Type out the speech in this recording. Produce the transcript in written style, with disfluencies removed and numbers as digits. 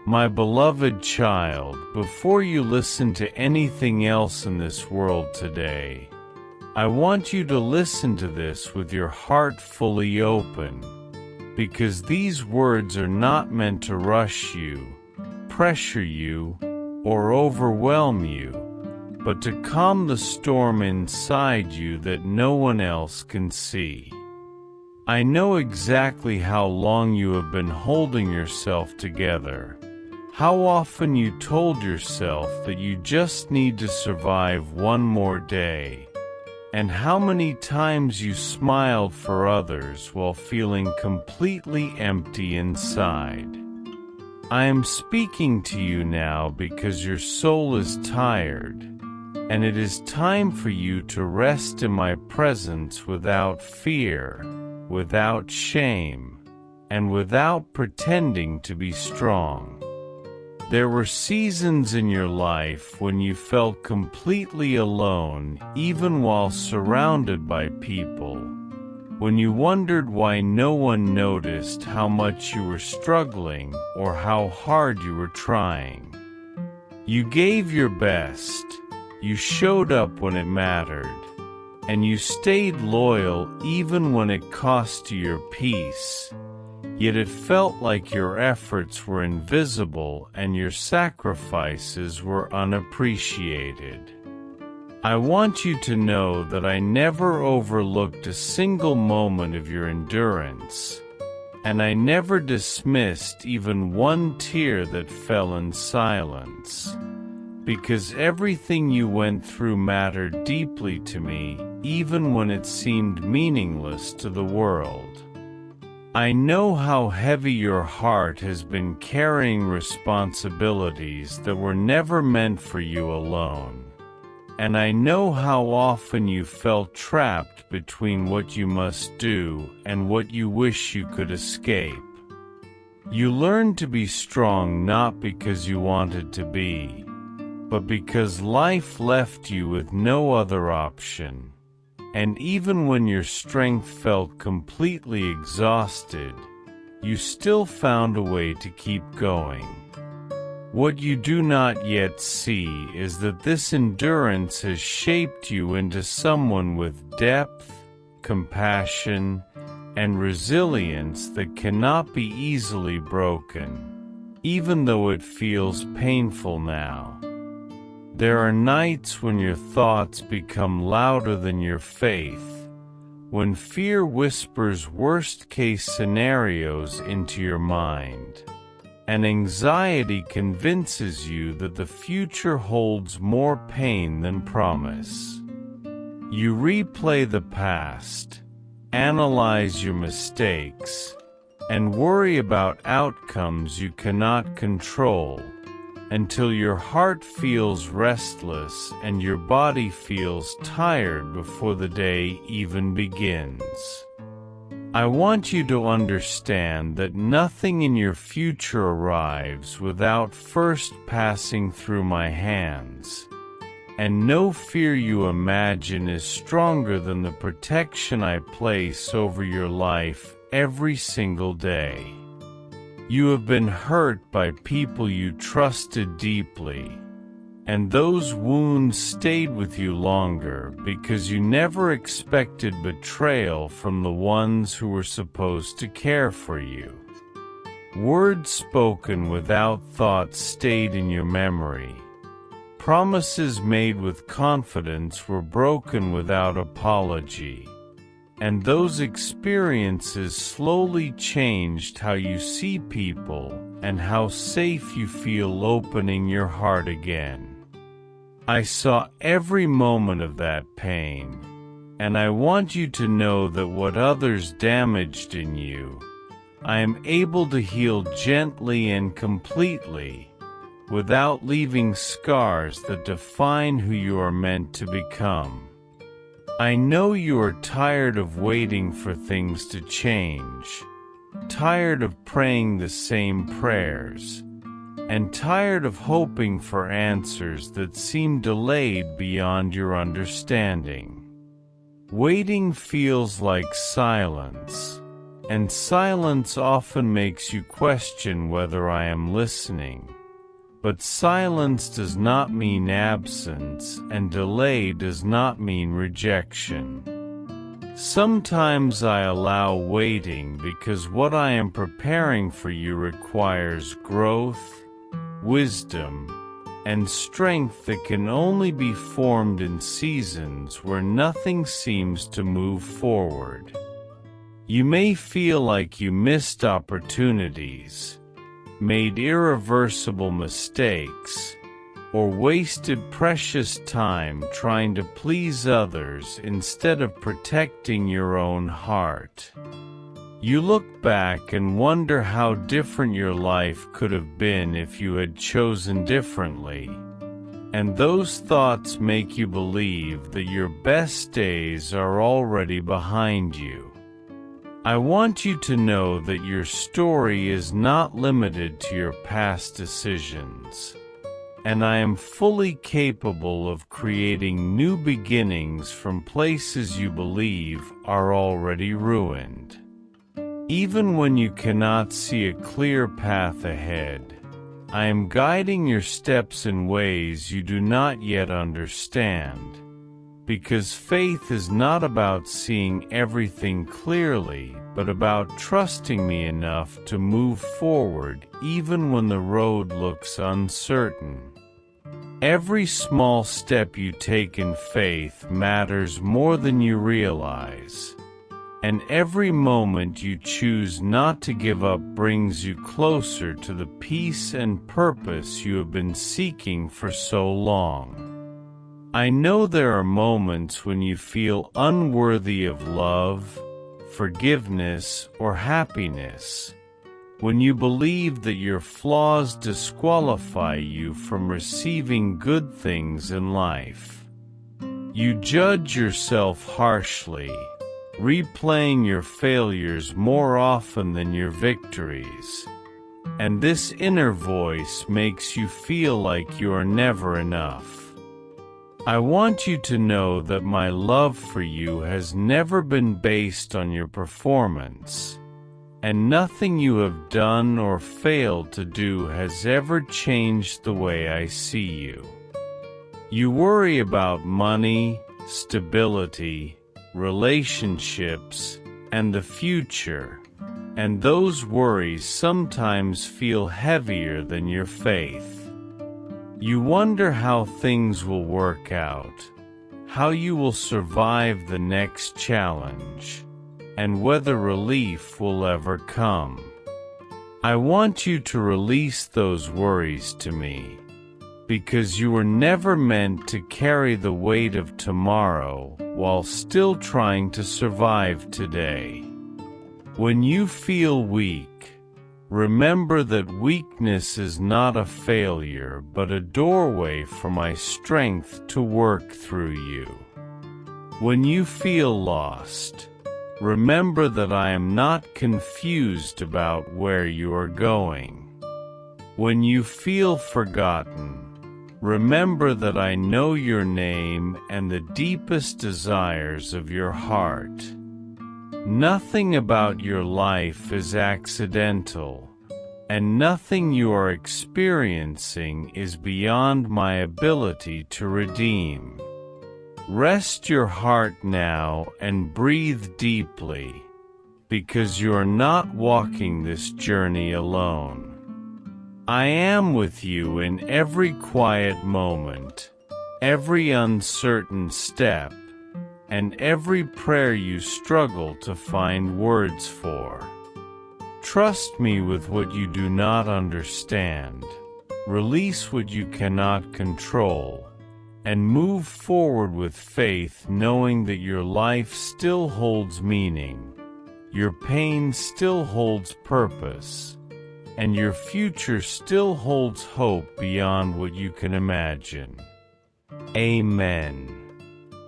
My beloved child, before you listen to anything else in this world today, I want you to listen to this with your heart fully open, because these words are not meant to rush you, pressure you, or overwhelm you, but to calm the storm inside you that no one else can see. I know exactly how long you have been holding yourself together, how often you told yourself that you just need to survive one more day, and how many times you smiled for others while feeling completely empty inside. I am speaking to you now because your soul is tired, and it is time for you to rest in my presence without fear, without shame, and without pretending to be strong. There were seasons in your life when you felt completely alone even while surrounded by people, when you wondered why no one noticed how much you were struggling or how hard you were trying. You gave your best, you showed up when it mattered, and you stayed loyal even when it cost you your peace. Yet it felt like your efforts were invisible and your sacrifices were unappreciated. I want you to know that I never overlooked a single moment of your endurance, and I never dismissed even one tear that fell in silence, because everything you went through mattered deeply to me, even when it seemed meaningless to the world. I know how heavy your heart has been carrying responsibilities that were never meant for you alone, and I know how often you felt trapped between what you must do and what you wish you could escape. You learned to be strong not because you wanted to be, but because life left you with no other option. And even when your strength felt completely exhausted, you still found a way to keep going. What you do not yet see is that this endurance has shaped you into someone with depth, compassion, and resilience that cannot be easily broken, even though it feels painful now. There are nights when your thoughts become louder than your faith, when fear whispers worst-case scenarios into your mind, and anxiety convinces you that the future holds more pain than promise. You replay the past, analyze your mistakes, and worry about outcomes you cannot control, until your heart feels restless and your body feels tired before the day even begins. I want you to understand that nothing in your future arrives without first passing through my hands, and no fear you imagine is stronger than the protection I place over your life every single day. You have been hurt by people you trusted deeply, and those wounds stayed with you longer because you never expected betrayal from the ones who were supposed to care for you. Words spoken without thought stayed in your memory. Promises made with confidence were broken without apology. And those experiences slowly changed how you see people and how safe you feel opening your heart again. I saw every moment of that pain, and I want you to know that what others damaged in you, I am able to heal gently and completely, without leaving scars that define who you are meant to become. I know you are tired of waiting for things to change, tired of praying the same prayers, and tired of hoping for answers that seem delayed beyond your understanding. Waiting feels like silence, and silence often makes you question whether I am listening. But silence does not mean absence, and delay does not mean rejection. Sometimes I allow waiting because what I am preparing for you requires growth, wisdom, and strength that can only be formed in seasons where nothing seems to move forward. You may feel like you missed opportunities, made irreversible mistakes, or wasted precious time trying to please others instead of protecting your own heart. You look back and wonder how different your life could have been if you had chosen differently, and those thoughts make you believe that your best days are already behind you. I want you to know that your story is not limited to your past decisions, and I am fully capable of creating new beginnings from places you believe are already ruined. Even when you cannot see a clear path ahead, I am guiding your steps in ways you do not yet understand. Because faith is not about seeing everything clearly, but about trusting me enough to move forward even when the road looks uncertain. Every small step you take in faith matters more than you realize, and every moment you choose not to give up brings you closer to the peace and purpose you have been seeking for so long. I know there are moments when you feel unworthy of love, forgiveness, or happiness, when you believe that your flaws disqualify you from receiving good things in life. You judge yourself harshly, replaying your failures more often than your victories, and this inner voice makes you feel like you are never enough. I want you to know that my love for you has never been based on your performance, and nothing you have done or failed to do has ever changed the way I see you. You worry about money, stability, relationships, and the future, and those worries sometimes feel heavier than your faith. You wonder how things will work out, how you will survive the next challenge, and whether relief will ever come. I want you to release those worries to me, because you were never meant to carry the weight of tomorrow while still trying to survive today. When you feel weak, remember that weakness is not a failure but a doorway for my strength to work through you. When you feel lost, remember that I am not confused about where you are going. When you feel forgotten, remember that I know your name and the deepest desires of your heart. Nothing about your life is accidental, and nothing you are experiencing is beyond my ability to redeem. Rest your heart now and breathe deeply, because you are not walking this journey alone. I am with you in every quiet moment, every uncertain step, and every prayer you struggle to find words for. Trust me with what you do not understand, release what you cannot control, and move forward with faith knowing that your life still holds meaning, your pain still holds purpose, and your future still holds hope beyond what you can imagine. Amen.